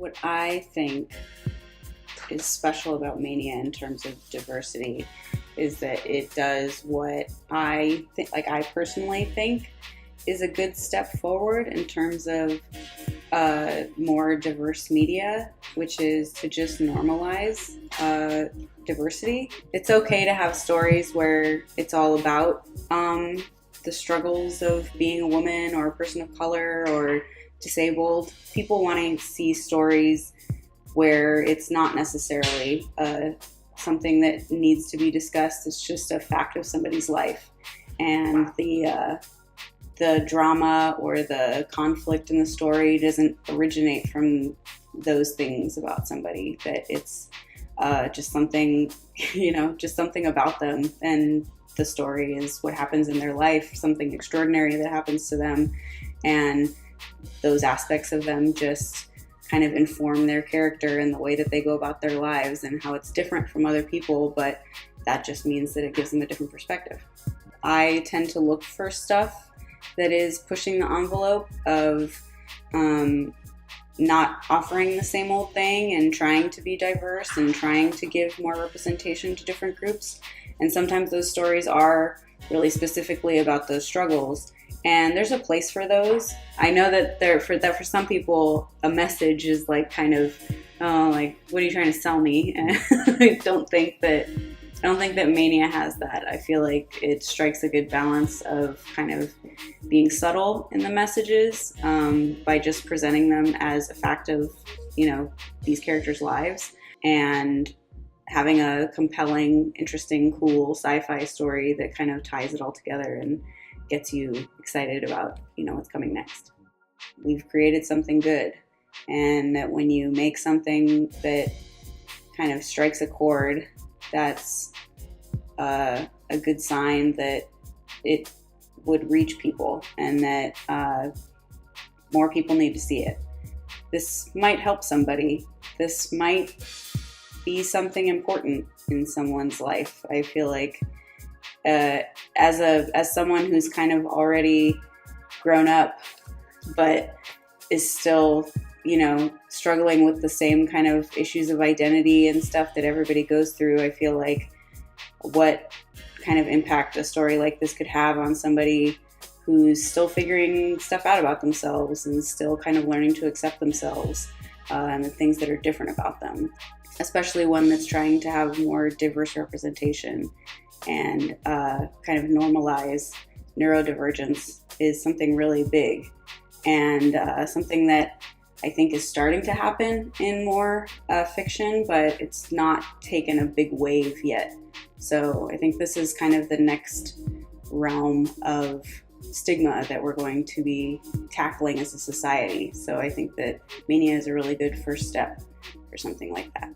What I think is special about Mania in terms of diversity is that it does what I think, like I personally think, is a good step forward in terms of more diverse media, which is to just normalize diversity. It's okay to have stories where it's all about the struggles of being a woman or a person of color or disabled. People want to see stories where it's not necessarily something that needs to be discussed. It's just a fact of somebody's life, and the drama or the conflict in the story doesn't originate from those things about somebody. That it's just something, just something about them, and the story is what happens in their life, something extraordinary that happens to them, and those aspects of them just kind of inform their character and the way that they go about their lives and how it's different from other people, but that just means that it gives them a different perspective. I tend to look for stuff that is pushing the envelope of not offering the same old thing and trying to be diverse and trying to give more representation to different groups. And sometimes those stories are really specifically about those struggles. And there's a place for those. I know that for some people, a message is like kind of like, what are you trying to sell me? And I don't think that Mania has that. I feel like it strikes a good balance of kind of being subtle in the messages by just presenting them as a fact of these characters' lives, and having a compelling, interesting, cool sci-fi story that kind of ties it all together and gets you excited about what's coming next. We've created something good, and that when you make something that kind of strikes a chord, that's a good sign that it would reach people and that more people need to see it. This might help somebody. This might be something important in someone's life. I feel like as someone who's kind of already grown up but is still struggling with the same kind of issues of identity and stuff that everybody goes through, I feel like what kind of impact a story like this could have on somebody who's still figuring stuff out about themselves and still kind of learning to accept themselves and the things that are different about them, especially one that's trying to have more diverse representation and kind of normalize neurodivergence is something really big, and something that I think is starting to happen in more fiction, but it's not taken a big wave yet. So I think this is kind of the next realm of stigma that we're going to be tackling as a society. So I think that Mania is a really good first step for something like that.